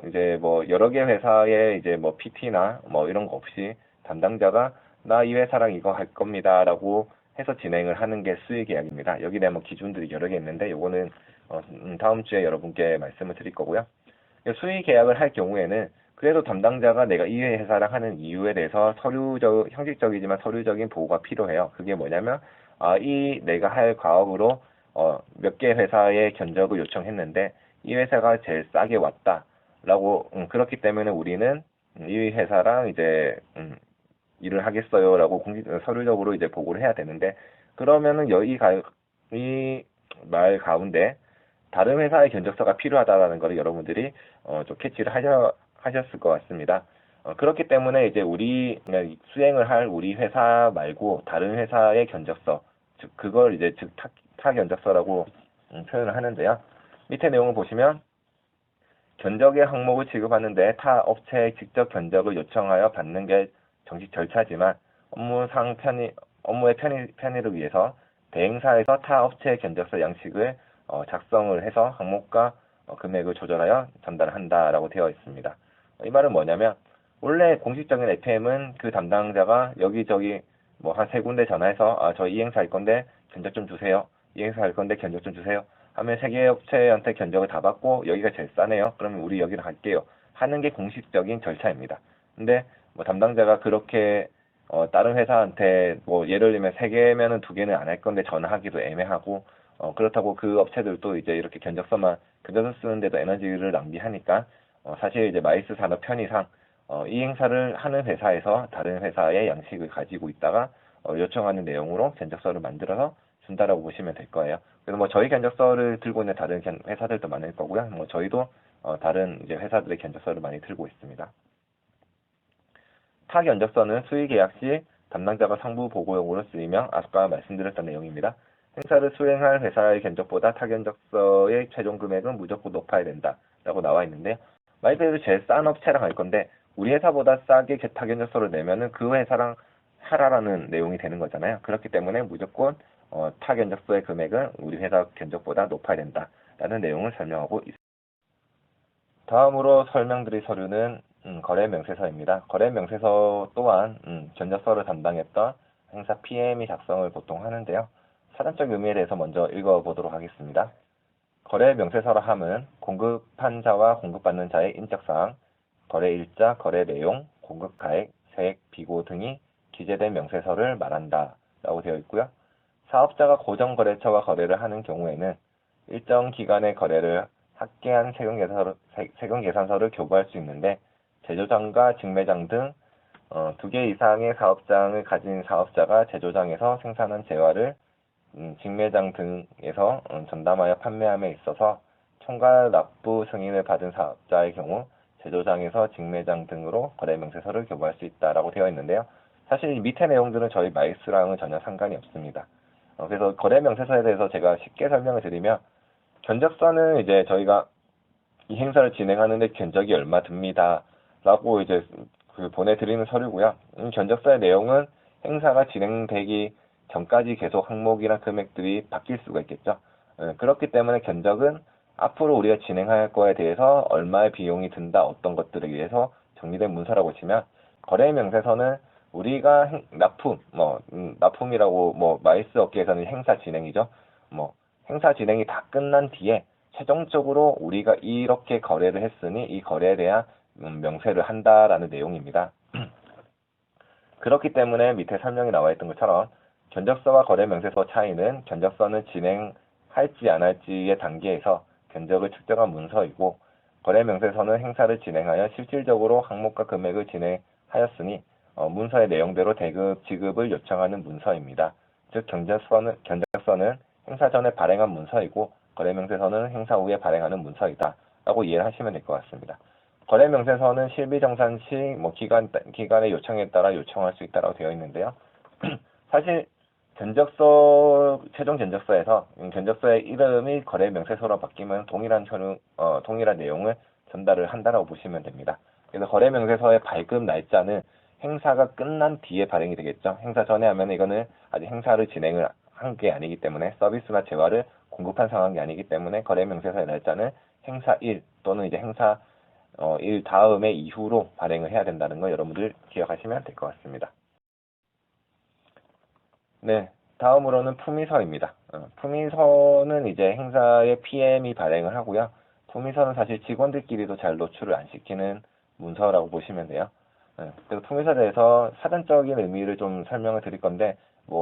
이제 여러 개 회사의 이제 PT나 이런 거 없이 담당자가 나 이 회사랑 이거 할 겁니다라고 해서 진행을 하는 게 수의계약입니다. 여기 대한 기준들이 여러 개 있는데 요거는 다음 주에 여러분께 말씀을 드릴 거고요. 수의계약을 할 경우에는 그래도 담당자가 내가 이 회사랑 하는 이유에 대해서 형식적이지만 서류적인 보고가 필요해요. 그게 뭐냐면 이 내가 할 과업으로 몇 개 회사의 견적을 요청했는데 이 회사가 제일 싸게 왔다라고 그렇기 때문에 우리는 이 회사랑 이제 일을 하겠어요라고 서류적으로 이제 보고를 해야 되는데 그러면은 이 말 가운데 다른 회사의 견적서가 필요하다라는 것을 여러분들이 좀 캐치를 하셨을 것 같습니다. 그렇기 때문에 이제 그냥 수행을 할 우리 회사 말고 다른 회사의 견적서, 즉 그걸 이제 타 견적서라고 표현을 하는데요. 밑에 내용을 보시면 견적의 항목을 지급하는데 타 업체의 직접 견적을 요청하여 받는 게 정식 절차지만 업무의 편의를 위해서 대행사에서 타 업체의 견적서 양식을 작성을 해서 항목과 금액을 조절하여 전달을 한다라고 되어 있습니다. 이 말은 뭐냐면 원래 공식적인 FM은 그 담당자가 여기저기 한 세 군데 전화해서 저 이 행사 할 건데 견적 좀 주세요. 이 행사 할 건데 견적 좀 주세요. 하면 세 개 업체한테 견적을 다 받고 여기가 제일 싸네요. 그러면 우리 여기로 갈게요. 하는 게 공식적인 절차입니다. 근데 담당자가 그렇게 다른 회사한테 예를 들면 세 개면은 두 개는 안 할 건데 전화하기도 애매하고 그렇다고 그 업체들도 이제 이렇게 견적서 쓰는데도 에너지를 낭비하니까 사실 이제 마이스 산업 편의상 이 행사를 하는 회사에서 다른 회사의 양식을 가지고 있다가 요청하는 내용으로 견적서를 만들어서 준다라고 보시면 될 거예요. 그래서 저희 견적서를 들고 있는 다른 회사들도 많을 거고요. 저희도 다른 이제 회사들의 견적서를 많이 들고 있습니다. 타 견적서는 수의 계약 시 담당자가 상부 보고용으로 쓰이며 아까 말씀드렸던 내용입니다. 행사를 수행할 회사의 견적보다 타 견적서의 최종 금액은 무조건 높아야 된다라고 나와 있는데 말 그대로 제일 싼 업체랑 할 건데 우리 회사보다 싸게 타 견적서를 내면은 그 회사랑 하라라는 내용이 되는 거잖아요. 그렇기 때문에 무조건 타 견적서의 금액은 우리 회사 견적보다 높아야 된다라는 내용을 설명하고 있습니다. 다음으로 설명드릴 서류는 거래 명세서입니다. 거래 명세서 또한 견적서를 담당했던 행사 PM이 작성을 보통 하는데요. 사전적 의미에 대해서 먼저 읽어보도록 하겠습니다. 거래 명세서라 함은 공급한 자와 공급받는 자의 인적사항, 거래 일자, 거래 내용, 공급 가액, 세액, 비고 등이 기재된 명세서를 말한다 라고 되어 있고요. 사업자가 고정거래처와 거래를 하는 경우에는 일정 기간의 거래를 합계한 세금계산서를 교부할 수 있는데 제조장과 직매장 등 2개 이상의 사업장을 가진 사업자가 제조장에서 생산한 재화를 직매장 등에서 전담하여 판매함에 있어서 총괄 납부 승인을 받은 사업자의 경우 제조장에서 직매장 등으로 거래 명세서를 교부할 수 있다라고 되어 있는데요. 사실 이 밑에 내용들은 저희 마이스랑은 전혀 상관이 없습니다. 그래서 거래 명세서에 대해서 제가 쉽게 설명을 드리면 견적서는 이제 저희가 이 행사를 진행하는데 견적이 얼마 듭니다. 라고 이제 보내드리는 서류고요. 견적서의 내용은 행사가 진행되기 전까지 계속 항목이나 금액들이 바뀔 수가 있겠죠. 그렇기 때문에 견적은 앞으로 우리가 진행할 거에 대해서 얼마의 비용이 든다, 어떤 것들에 의해서 정리된 문서라고 치면 거래 명세서는 우리가 납품이라고 마이스 업계에서는 행사 진행이죠. 행사 진행이 다 끝난 뒤에 최종적으로 우리가 이렇게 거래를 했으니 이 거래에 대한 명세를 한다라는 내용입니다. 그렇기 때문에 밑에 설명이 나와 있던 것처럼 견적서와 거래 명세서 차이는 견적서는 진행할지 안 할지의 단계에서 견적을 측정한 문서이고 거래 명세서는 행사를 진행하여 실질적으로 항목과 금액을 진행하였으니 문서의 내용대로 대급 지급을 요청하는 문서입니다. 즉 견적서는 행사 전에 발행한 문서이고 거래 명세서는 행사 후에 발행하는 문서이다 라고 이해를 하시면 될 것 같습니다. 거래 명세서는 실비정산 시 기간의 요청에 따라 요청할 수 있다고 되어 있는데요. 사실 최종 견적서에서 견적서의 이름이 거래 명세서로 바뀌면 동일한 내용을 전달을 한다라고 보시면 됩니다. 그래서 거래 명세서의 발급 날짜는 행사가 끝난 뒤에 발행이 되겠죠. 행사 전에 하면 이거는 아직 행사를 진행을 한 게 아니기 때문에 서비스나 재화를 공급한 상황이 아니기 때문에 거래 명세서의 날짜는 행사일 또는 이제 행사 일 다음에 이후로 발행을 해야 된다는 거 여러분들 기억하시면 될 것 같습니다. 네, 다음으로는 품위서입니다. 품위서는 이제 행사의 PM이 발행을 하고요. 품위서는 사실 직원들끼리도 잘 노출을 안 시키는 문서라고 보시면 돼요. 그래서 품위서에 대해서 사전적인 의미를 좀 설명을 드릴 건데,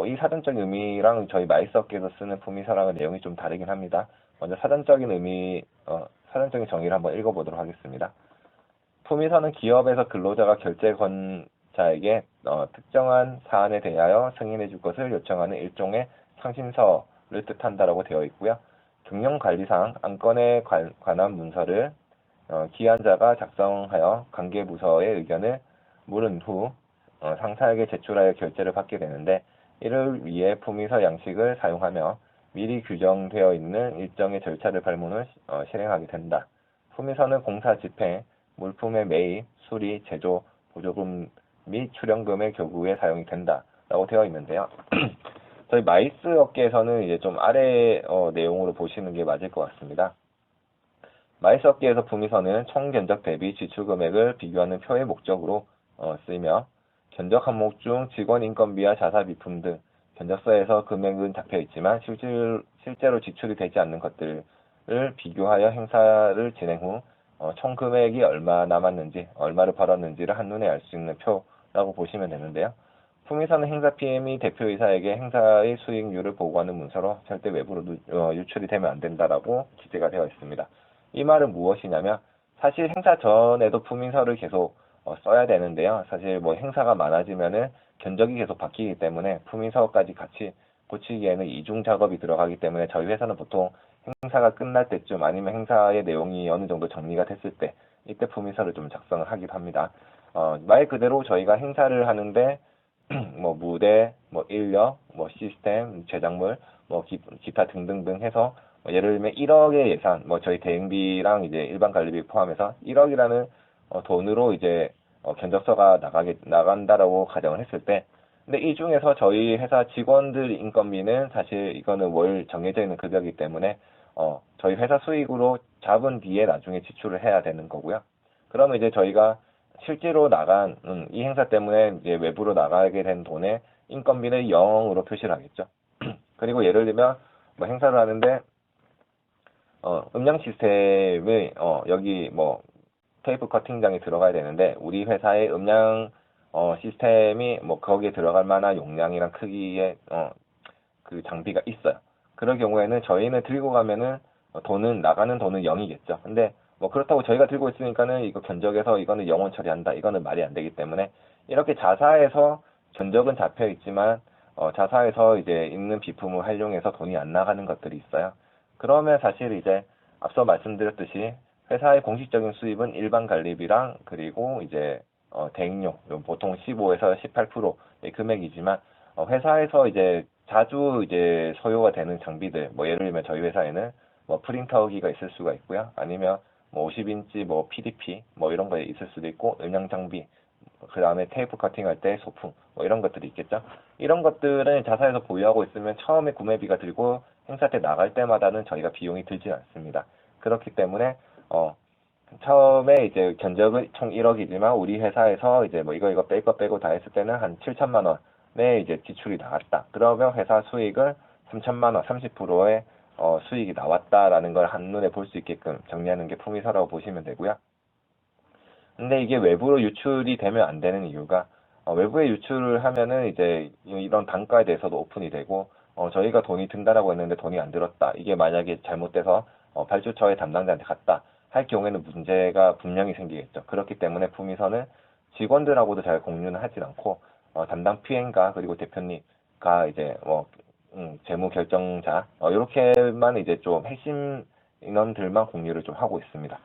이 사전적인 의미랑 저희 마이스업계에서 쓰는 품위서랑은 내용이 좀 다르긴 합니다. 먼저 사전적인 정의를 한번 읽어보도록 하겠습니다. 품위서는 기업에서 근로자가 결제권자에게 특정한 사안에 대하여 승인해 줄 것을 요청하는 일종의 상신서를 뜻한다라고 되어 있고요. 경영관리상 안건에 관한 문서를 기한자가 작성하여 관계부서의 의견을 물은 후 상사에게 제출하여 결제를 받게 되는데, 이를 위해 품위서 양식을 사용하며 미리 규정되어 있는 일정의 절차를 밟은 후 실행하게 된다. 품위서는 공사 집행, 물품의 매입, 수리, 제조, 보조금 및 출연금의 교부에 사용이 된다라고 되어 있는데요. 저희 마이스 업계에서는 이제 좀 아래 내용으로 보시는 게 맞을 것 같습니다. 마이스 업계에서 품위서는 총 견적 대비 지출 금액을 비교하는 표의 목적으로 쓰이며, 견적 항목 중 직원 인건비와 자사 비품 등 견적서에서 금액은 잡혀 있지만 실제로 지출이 되지 않는 것들을 비교하여 행사를 진행 후 총 금액이 얼마 남았는지, 얼마를 벌었는지를 한눈에 알 수 있는 표라고 보시면 되는데요. 품위서는 행사 PM이 대표이사에게 행사의 수익률을 보고하는 문서로 절대 외부로 유출이 되면 안 된다라고 기재가 되어 있습니다. 이 말은 무엇이냐면, 사실 행사 전에도 품위서를 계속 써야 되는데요. 사실 행사가 많아지면은 견적이 계속 바뀌기 때문에 품위서까지 같이 고치기에는 이중 작업이 들어가기 때문에 저희 회사는 보통 행사가 끝날 때쯤 아니면 행사의 내용이 어느 정도 정리가 됐을 때 이때 품위서를 좀 작성을 하기도 합니다. 말 그대로 저희가 행사를 하는데 무대, 인력, 시스템, 제작물, 기타 등등등 해서 예를 들면 1억의 예산, 저희 대행비랑 이제 일반 관리비 포함해서 1억이라는 돈으로 이제 견적서가 나간다라고 가정을 했을 때, 근데 이 중에서 저희 회사 직원들 인건비는 사실 이거는 월 정해져 있는 급여이기 때문에 저희 회사 수익으로 잡은 뒤에 나중에 지출을 해야 되는 거고요. 그러면 이제 저희가 실제로 나간 이 행사 때문에 이제 외부로 나가게 된 돈의 인건비는 0으로 표시를 하겠죠. 그리고 예를 들면 행사를 하는데 음량 시스템을 여기 테이프 커팅장에 들어가야 되는데 우리 회사의 음량 시스템이 거기에 들어갈 만한 용량이랑 크기의 그 장비가 있어요. 그럴 경우에는 저희는 들고 가면은 나가는 돈은 0이겠죠. 근데 그렇다고 저희가 들고 있으니까는 이거 견적에서 이거는 영원 처리한다, 이거는 말이 안 되기 때문에 이렇게 자사에서 견적은 잡혀 있지만 자사에서 이제 있는 비품을 활용해서 돈이 안 나가는 것들이 있어요. 그러면 사실 이제 앞서 말씀드렸듯이 회사의 공식적인 수입은 일반 관리비랑 그리고 이제 대행료 보통 15에서 18%의 금액이지만 회사에서 이제 자주 이제 소요가 되는 장비들, 예를 들면 저희 회사에는 프린터기가 있을 수가 있고요. 아니면 50인치 PDP 이런 거 있을 수도 있고, 음향 장비, 그 다음에 테이프 커팅할 때 소품 이런 것들이 있겠죠. 이런 것들은 자사에서 보유하고 있으면 처음에 구매비가 들고 행사 때 나갈 때마다는 저희가 비용이 들지 않습니다. 그렇기 때문에 처음에 이제 견적은 총 1억이지만 우리 회사에서 이제 이거 뺄 거 빼고 다 했을 때는 한 7천만 원의 이제 지출이 나왔다. 그러면 회사 수익은 3천만 원, 30%의 수익이 나왔다라는 걸 한눈에 볼 수 있게끔 정리하는 게 품위서라고 보시면 되고요. 근데 이게 외부로 유출이 되면 안 되는 이유가 외부에 유출을 하면은 이제 이런 단가에 대해서도 오픈이 되고 저희가 돈이 든다라고 했는데 돈이 안 들었다. 이게 만약에 잘못돼서 발주처의 담당자한테 갔다. 할 경우에는 문제가 분명히 생기겠죠. 그렇기 때문에 품위선을 직원들하고도 잘 공유는 하진 않고 담당 PM과 그리고 대표님과 이제 재무 결정자 이렇게만 이제 좀 핵심 인원들만 공유를 좀 하고 있습니다.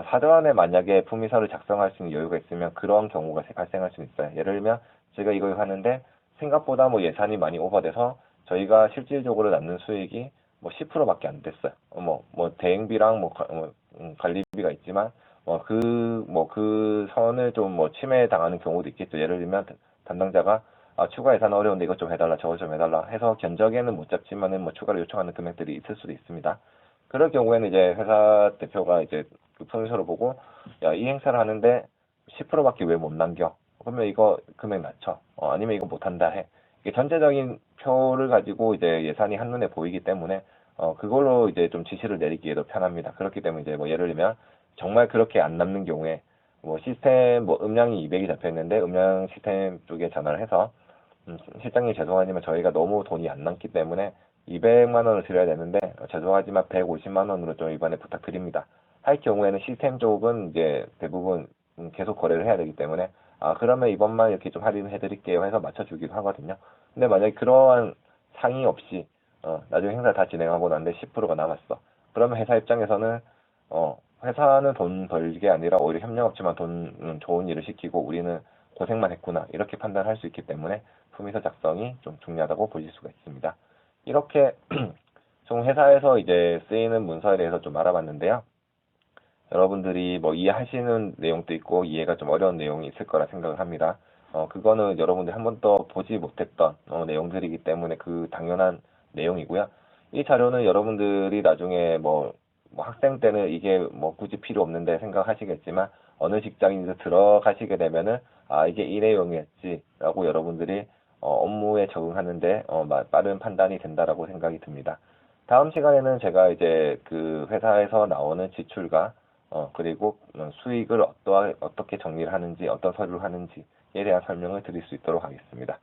사전에 만약에 품위서를 작성할 수 있는 여유가 있으면 그런 경우가 발생할 수 있어요. 예를 들면 제가 이걸 하는데 생각보다 뭐 예산이 많이 오버돼서 저희가 실질적으로 남는 수익이 뭐 10%밖에 안 됐어요. 대행비랑 관리비가 있지만 그 선을 좀 침해 당하는 경우도 있겠죠. 예를 들면 담당자가 추가 예산 어려운데 이것 좀 해달라, 저것 좀 해달라 해서 견적에는 못 잡지만은 추가로 요청하는 금액들이 있을 수도 있습니다. 그럴 경우에는 이제 회사 대표가 이제 그 품위서를 보고 야, 이 행사를 하는데 10%밖에 왜 못 남겨? 그러면 이거 금액 낮춰. 아니면 이거 못한다 해. 이게 전체적인 표를 가지고 이제 예산이 한눈에 보이기 때문에 그걸로 이제 좀 지시를 내리기에도 편합니다. 그렇기 때문에 이제 예를 들면 정말 그렇게 안 남는 경우에 시스템 음량이 200이 잡혀 있는데 음량 시스템 쪽에 전화를 해서 실장님 죄송하지만 저희가 너무 돈이 안 남기 때문에 200만 원을 드려야 되는데 죄송하지만 150만 원으로 좀 이번에 부탁드립니다. 할 경우에는 시스템 쪽은 이제 대부분 계속 거래를 해야 되기 때문에 그러면 이번만 이렇게 좀 할인해 드릴게요 해서 맞춰주기도 하거든요. 근데 만약에 그러한 상의 없이 나중에 행사 다 진행하고 났는데 10%가 남았어. 그러면 회사 입장에서는 회사는 돈 벌게 아니라 오히려 협력업체만 돈 좋은 일을 시키고 우리는 고생만 했구나 이렇게 판단할 수 있기 때문에 품위서 작성이 좀 중요하다고 보실 수가 있습니다. 이렇게 총 회사에서 이제 쓰이는 문서에 대해서 좀 알아봤는데요. 여러분들이 이해하시는 내용도 있고 이해가 좀 어려운 내용이 있을 거라 생각을 합니다. 그거는 여러분들이 한 번도 보지 못했던 내용들이기 때문에 그 당연한 내용이고요. 이 자료는 여러분들이 나중에 학생 때는 이게 굳이 필요 없는데 생각하시겠지만 어느 직장인지 들어가시게 되면은 이게 이 내용이었지라고 여러분들이 업무에 적응하는데 빠른 판단이 된다라고 생각이 듭니다. 다음 시간에는 제가 이제 그 회사에서 나오는 지출과 그리고 수익을 어떻게 정리를 하는지, 어떤 서류를 하는지에 대한 설명을 드릴 수 있도록 하겠습니다.